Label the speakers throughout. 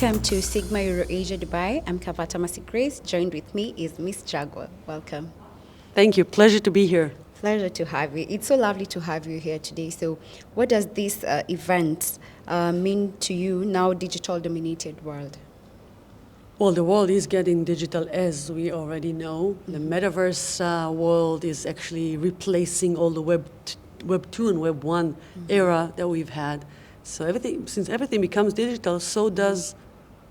Speaker 1: Welcome to Sigma Eurasia Dubai. I'm Kavata Mercygrace. Joined with me is Miss Jaguar. Welcome.
Speaker 2: Thank you. Pleasure to be here.
Speaker 1: Pleasure to have you. It's so lovely to have you here today. So, what does this event mean to you now, digital dominated world?
Speaker 2: Well, the world is getting digital, as we already know. The metaverse world is actually replacing all the Web 2 and Web 1 era that we've had. So since everything becomes digital, so does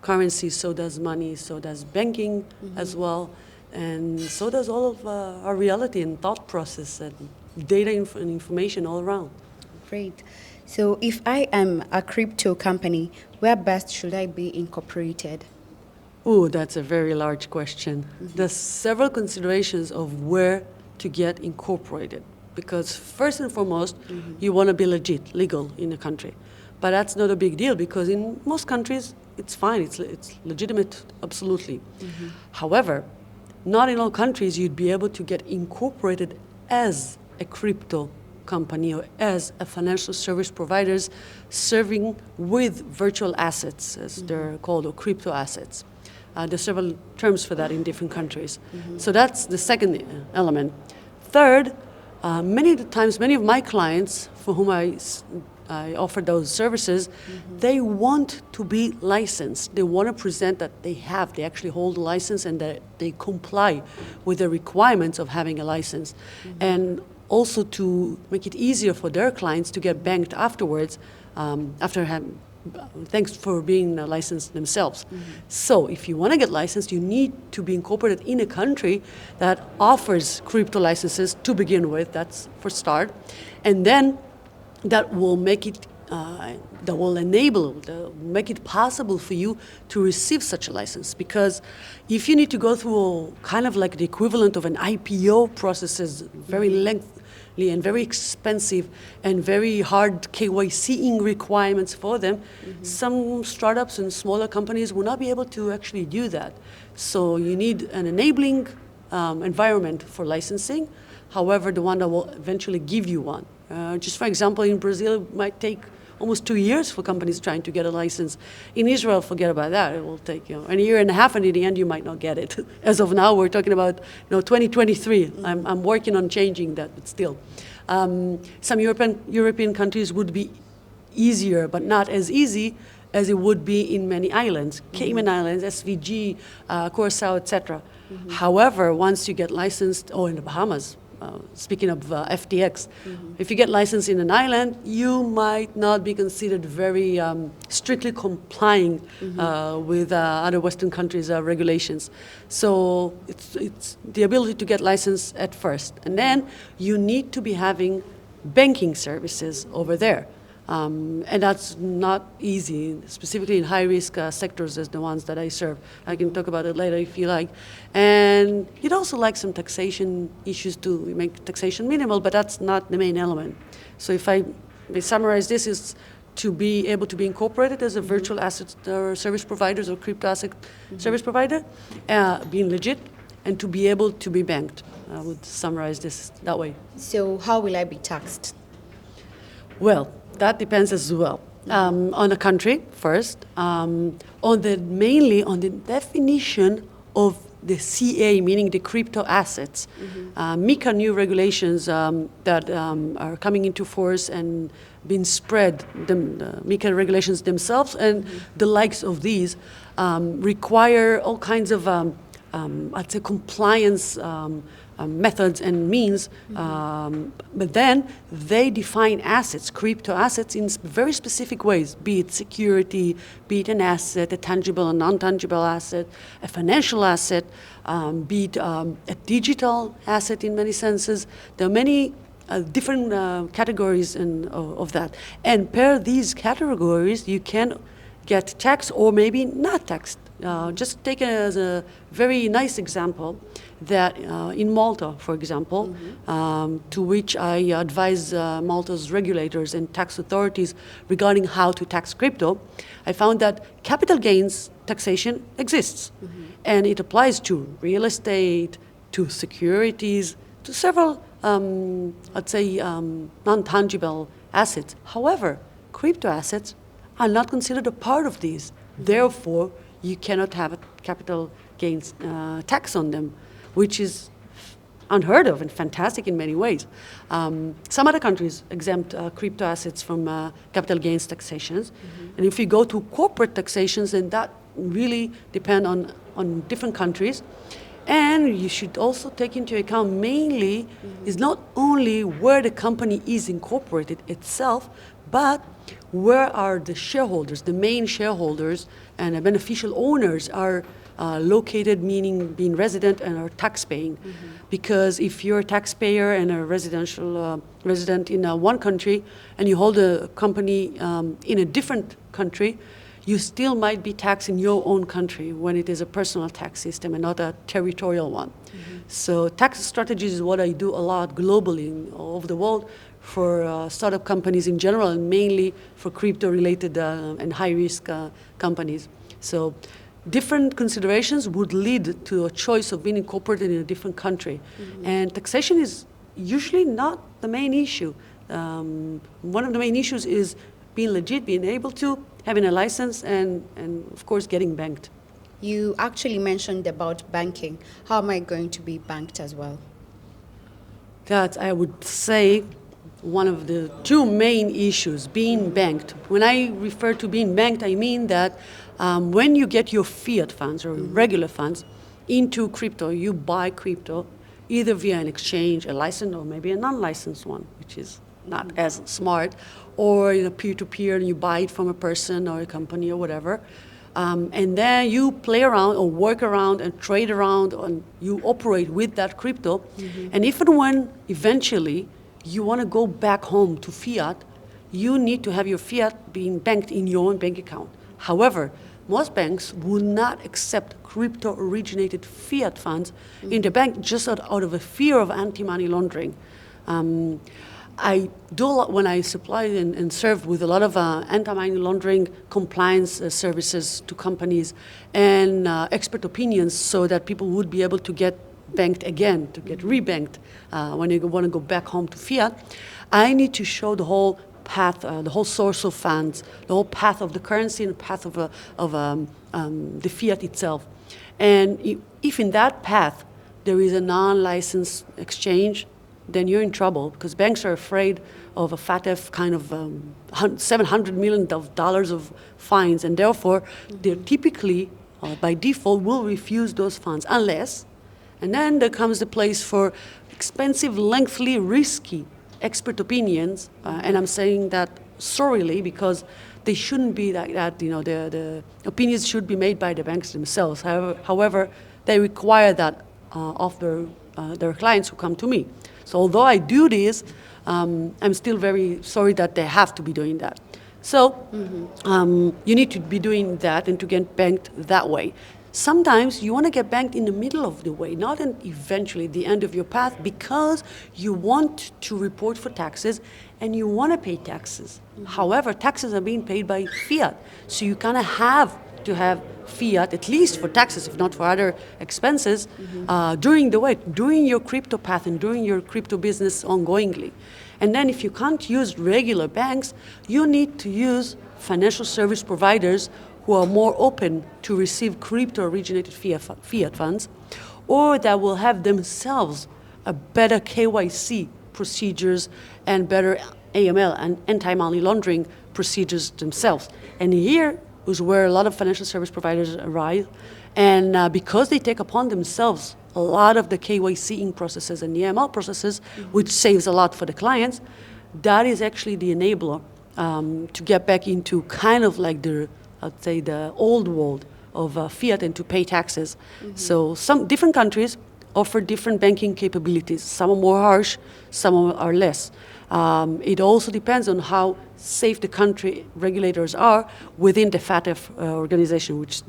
Speaker 2: currency, so does money, so does banking as well, and so does all of our reality and thought process and data and information all around.
Speaker 1: Great. So, if I am a crypto company, where best should I be incorporated?
Speaker 2: Oh, that's a very large question. There's several considerations of where to get incorporated. Because first and foremost, you want to be legit, legal in a country. But that's not a big deal because in most countries, it's fine, it's legitimate, absolutely. However, not in all countries you'd be able to get incorporated as a crypto company or as a financial service providers serving with virtual assets, as they're called, or crypto assets. There's several terms for that in different countries. So that's the second element. Third, many of my clients for whom I offer those services, they want to be licensed. They want to present that they actually hold a license and that they comply with the requirements of having a license. And also to make it easier for their clients to get banked afterwards, thanks for being licensed themselves. So if you want to get licensed, you need to be incorporated in a country that offers crypto licenses to begin with. That's for start. And then that will make it, make it possible for you to receive such a license. Because if you need to go through kind of like the equivalent of an IPO processes, very lengthy and very expensive and very hard KYCing requirements for them, some startups and smaller companies will not be able to actually do that. So you need an enabling environment for licensing, however, the one that will eventually give you one. Just for example, in Brazil, it might take almost 2 years for companies trying to get a license. In Israel, forget about that. It will take a year and a half, and in the end, you might not get it. As of now, we're talking about 2023. I'm working on changing that, but still. Some European countries would be easier, but not as easy as it would be in many islands. Cayman Islands, SVG, Curaçao, etc. However, once you get licensed, or in the Bahamas, speaking of FTX, if you get licensed in an island, you might not be considered very strictly complying with other Western countries' regulations. So it's the ability to get licensed at first. And then you need to be having banking services over there. And that's not easy, specifically in high-risk sectors as the ones that I serve. I can talk about it later if you like. And you'd also like some taxation issues to make taxation minimal, but that's not the main element. So if I may summarize this, is to be able to be incorporated as a virtual asset service provider or crypto asset service provider, being legit, and to be able to be banked. I would summarize this that way.
Speaker 1: So, how will I be taxed?
Speaker 2: Well, that depends as well on the country first, mainly on the definition of the CA, meaning the crypto assets. MiCA new regulations that are coming into force and being spread, the MiCA regulations themselves and the likes of these require all kinds of, I'd say, compliance methods and means, but then they define assets, crypto assets, in very specific ways, be it security, be it an asset, a tangible and non-tangible asset, a financial asset, be it a digital asset in many senses. There are many different categories of that. And per these categories, you can get taxed or maybe not taxed. Just take it as a very nice example that in Malta, for example, to which I advise Malta's regulators and tax authorities regarding how to tax crypto, I found that capital gains taxation exists. And it applies to real estate, to securities, to several, I'd say, non-tangible assets. However, crypto assets are not considered a part of these. Therefore, you cannot have a capital gains tax on them, which is unheard of and fantastic in many ways. Some other countries exempt crypto assets from capital gains taxations. And if you go to corporate taxations, then that really depend on different countries. And you should also take into account mainly is not only where the company is incorporated itself, but where are the shareholders, the main shareholders and the beneficial owners are located, meaning being resident and are tax paying. Because if you're a taxpayer and a residential resident in one country and you hold a company in a different country, you still might be taxed in your own country when it is a personal tax system and not a territorial one. So tax strategies is what I do a lot globally all over the world for startup companies in general and mainly for crypto-related and high-risk companies. So different considerations would lead to a choice of being incorporated in a different country. And taxation is usually not the main issue. One of the main issues is being legit, being able to, having a license, and of course getting banked.
Speaker 1: You actually mentioned about banking. How am I going to be banked as well?
Speaker 2: That I would say one of the two main issues, being banked. When I refer to being banked, I mean that when you get your fiat funds or regular funds into crypto, you buy crypto either via an exchange, a licensed or maybe a non-licensed one, which is not as smart, or peer-to-peer, and you buy it from a person or a company or whatever. And then you play around or work around and trade around and you operate with that crypto. And if and when eventually you want to go back home to fiat, you need to have your fiat being banked in your own bank account. However, most banks will not accept crypto-originated fiat funds in the bank just out of a fear of anti-money laundering. I do a lot when I supply and serve with a lot of anti-money laundering compliance services to companies and expert opinions so that people would be able to get banked again, to get rebanked when they want to go back home to fiat. I need to show the whole path, the whole source of funds, the whole path of the currency and the path of the fiat itself. And if in that path there is a non-licensed exchange, then you're in trouble because banks are afraid of a FATF kind of $700 million of fines, and therefore they typically, by default, will refuse those funds unless, and then there comes the place for expensive, lengthy, risky expert opinions, and I'm saying that sorely because they shouldn't be like that. The opinions should be made by the banks themselves. However, they require that of their clients who come to me. So although I do this, I'm still very sorry that they have to be doing that. So you need to be doing that and to get banked that way. Sometimes you want to get banked in the middle of the way, not eventually the end of your path, because you want to report for taxes and you want to pay taxes. However, taxes are being paid by fiat. So you kind of have to have fiat, at least for taxes, if not for other expenses, during your crypto path and during your crypto business ongoingly. And then if you can't use regular banks, you need to use financial service providers who are more open to receive crypto-originated fiat funds, or that will have themselves a better KYC procedures and better AML and anti-money laundering procedures themselves. And here is where a lot of financial service providers arise, and because they take upon themselves a lot of the KYC processes and the AML processes, which saves a lot for the clients, that is actually the enabler to get back into kind of like I'd say the old world of fiat and to pay taxes. So some different countries offer different banking capabilities. Some are more harsh, some are less. It also depends on how safe the country regulators are within the FATF organization, which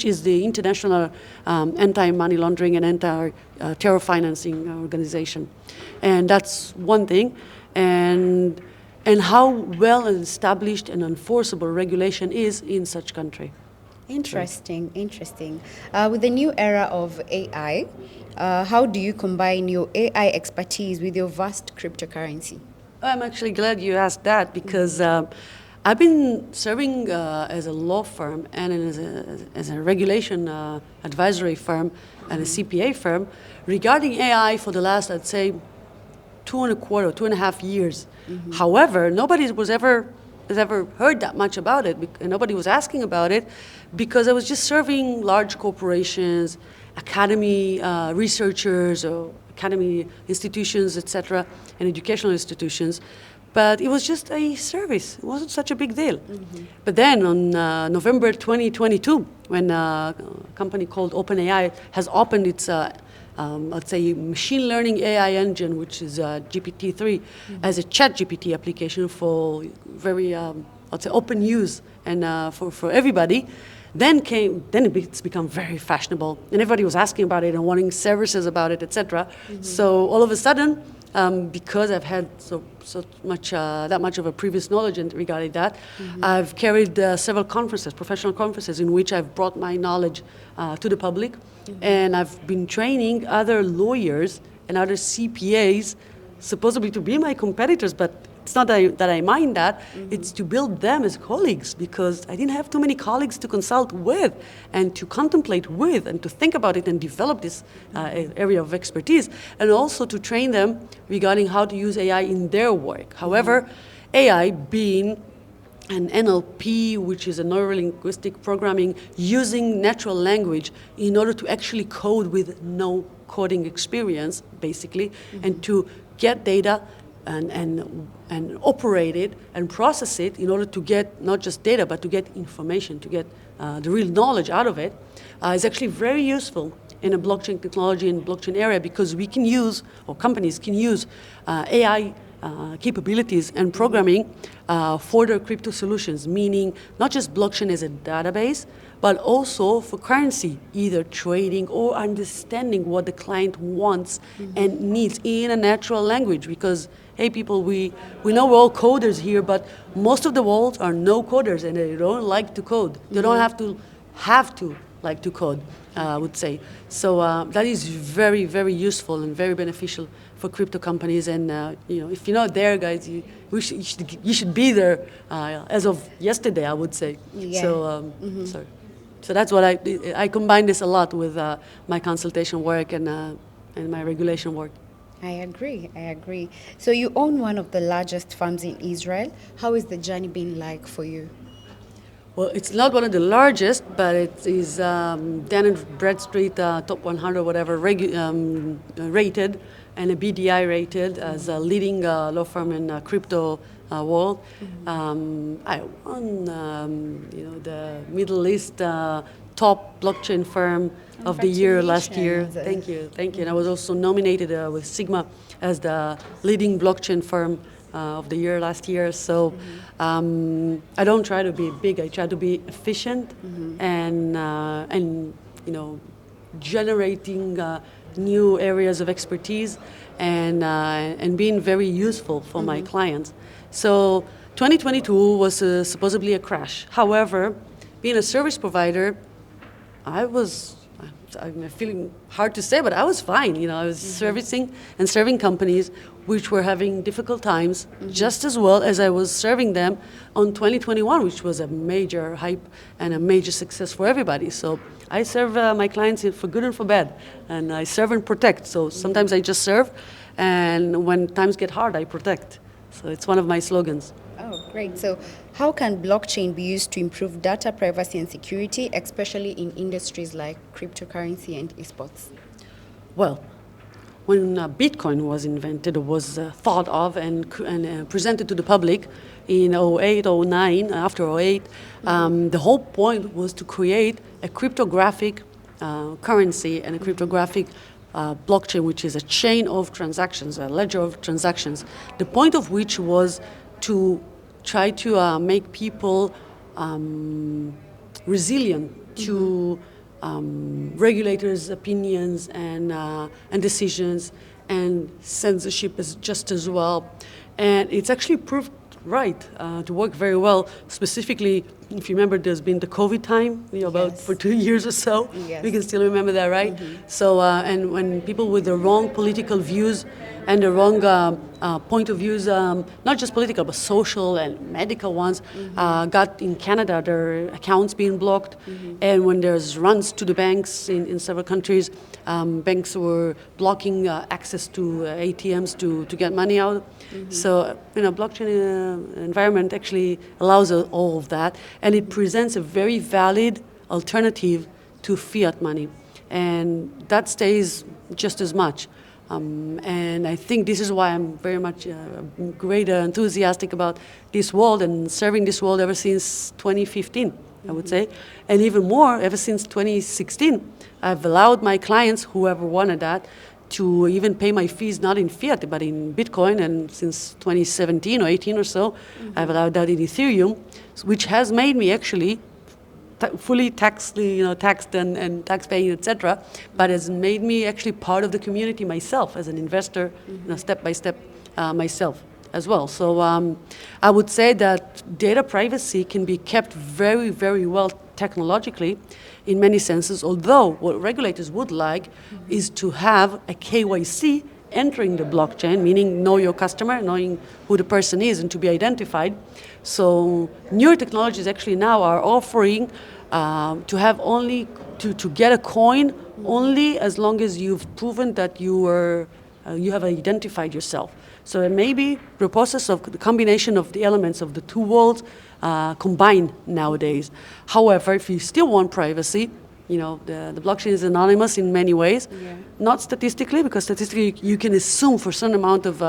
Speaker 2: is the International Anti-Money Laundering and Anti-Terror Financing Organization. And that's one thing. And how well established and enforceable regulation is in such country.
Speaker 1: Interesting. With the new era of AI, how do you combine your AI expertise with your vast cryptocurrency?
Speaker 2: I'm actually glad you asked that because I've been serving as a law firm and as a regulation advisory firm and a CPA firm regarding AI for the last, I'd say, 2.25 years. However, nobody has ever heard that much about it, and nobody was asking about it because I was just serving large corporations, academy researchers, or academy institutions, etc., and educational institutions. But it was just a service. It wasn't such a big deal. But then on November 2022, when a company called OpenAI has opened its let's say, machine learning AI engine, which is GPT-3, as a chat GPT application for very, let's say, open use and for everybody, then it's become very fashionable, and everybody was asking about it and wanting services about it, etc. So all of a sudden, because I've had so much that much of a previous knowledge regarding that, I've carried several conferences, professional conferences, in which I've brought my knowledge to the public, and I've been training other lawyers and other CPAs, supposedly to be my competitors, but it's not that I mind that. It's to build them as colleagues, because I didn't have too many colleagues to consult with and to contemplate with and to think about it and develop this area of expertise, and also to train them regarding how to use AI in their work. However, AI being an NLP, which is a neuro-linguistic programming, using natural language in order to actually code with no coding experience, basically, and to get data and operate it and process it in order to get not just data, but to get information, to get the real knowledge out of it, is actually very useful in a blockchain technology and blockchain area, because we can use, or companies can use, AI capabilities and programming for their crypto solutions, meaning not just blockchain as a database, but also for currency, either trading or understanding what the client wants and needs in a natural language. Because, hey, people, we know we're all coders here, but most of the world are no coders, and they don't like to code. They don't have to like to code, I would say. So that is very, very useful and very beneficial for crypto companies. And if you're not there, guys, you should be there as of yesterday, I would say.
Speaker 1: Yeah.
Speaker 2: So, so that's what I combine this a lot with my consultation work and my regulation work.
Speaker 1: I agree. So you own one of the largest firms in Israel. How is the journey been like for you?
Speaker 2: Well, it's not one of the largest, but it is Dun & Bradstreet top 100, whatever, rated, and a BDI rated as a leading law firm in crypto world. I won, the Middle East top blockchain firm of the year last year. Thank you. And I was also nominated with Sigma as the leading blockchain firm of the year last year. So I don't try to be big. I try to be efficient and generating new areas of expertise and being very useful for my clients. So 2022 was supposedly a crash. However, being a service provider, I'm feeling hard to say, but I was fine. I was servicing and serving companies which were having difficult times, just as well as I was serving them on 2021, which was a major hype and a major success for everybody. So I serve my clients for good and for bad, and I serve and protect. So sometimes I just serve, and when times get hard, I protect. So it's one of my slogans.
Speaker 1: Oh, great. So how can blockchain be used to improve data privacy and security, especially in industries like cryptocurrency and esports?
Speaker 2: Well, when Bitcoin was invented, or was thought of and presented to the public in 08, 09, after 08, the whole point was to create a cryptographic currency and a cryptographic blockchain, which is a chain of transactions, a ledger of transactions, the point of which was to try to make people resilient to regulators' opinions and decisions, and censorship is just as well. And it's actually proved right to work very well, specifically if you remember, there's been the COVID time, about
Speaker 1: Yes.
Speaker 2: for 2 years or so.
Speaker 1: Yes.
Speaker 2: We can still remember that, right? So, and when people with the wrong political views and the wrong point of views, not just political, but social and medical ones, got in Canada their accounts being blocked. And when there's runs to the banks in several countries, banks were blocking access to ATMs to get money out. So, blockchain environment actually allows all of that, and it presents a very valid alternative to fiat money, and that stays just as much. And I think this is why I'm very much great enthusiastic about this world and serving this world ever since 2015, I would say, and even more ever since 2016. I've allowed my clients, whoever wanted that, to even pay my fees not in fiat but in Bitcoin, and since 2017 or 18 or so, I've allowed that in Ethereum, which has made me actually fully taxed and tax paying, etc. But has made me actually part of the community myself as an investor, step by step myself as well. So I would say that data privacy can be kept very, very well technologically in many senses, although what regulators would like is to have a KYC entering the blockchain, meaning know your customer, knowing who the person is and to be identified. So newer technologies actually now are offering to have only, to get a coin only as long as you've proven that you have identified yourself. So maybe the process of the combination of the elements of the two worlds combined nowadays. However, if you still want privacy, the blockchain is anonymous in many ways.
Speaker 1: Yeah.
Speaker 2: Not statistically, because statistically you can assume for some amount of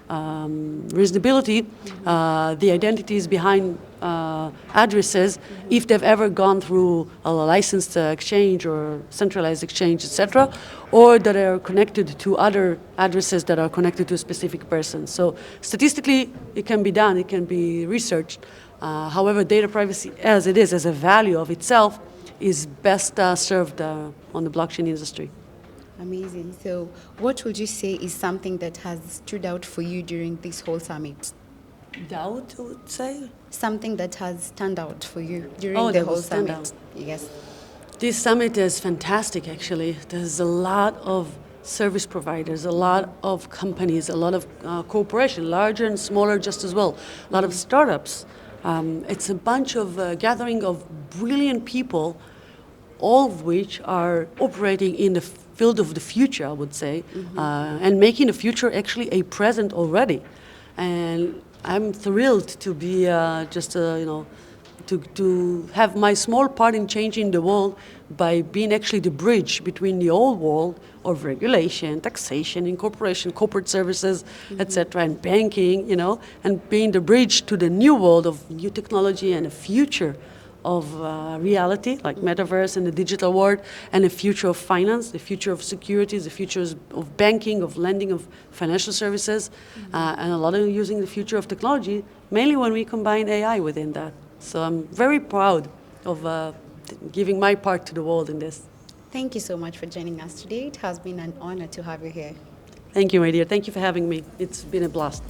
Speaker 2: reasonability the identities behind addresses if they've ever gone through a licensed exchange or centralized exchange, etc., or that are connected to other addresses that are connected to a specific person. So statistically, it can be done, it can be researched. However, data privacy as it is, as a value of itself, is best served on the blockchain industry.
Speaker 1: Amazing. So what would you say is something that has stood out for you during this whole summit?
Speaker 2: Doubt, I would say.
Speaker 1: Something that has stand out for you during the
Speaker 2: that
Speaker 1: whole
Speaker 2: will stand
Speaker 1: summit?
Speaker 2: out.
Speaker 1: Yes.
Speaker 2: This summit is fantastic, actually. There's a lot of service providers, a lot of companies, a lot of corporations, larger and smaller just as well, a lot of startups. It's a bunch of gathering of brilliant people, all of which are operating in the field of the future, I would say, and making the future actually a present already. And I'm thrilled to be to have my small part in changing the world by being actually the bridge between the old world of regulation, taxation, incorporation, corporate services, etc., and banking, and being the bridge to the new world of new technology and a future of reality, like metaverse and the digital world, and the future of finance, the future of securities, the future of banking, of lending, of financial services, and a lot of using the future of technology, mainly when we combine AI within that. So I'm very proud of giving my part to the world in this.
Speaker 1: Thank you so much for joining us today. It has been an honor to have you here.
Speaker 2: Thank you, my dear. Thank you for having me. It's been a blast.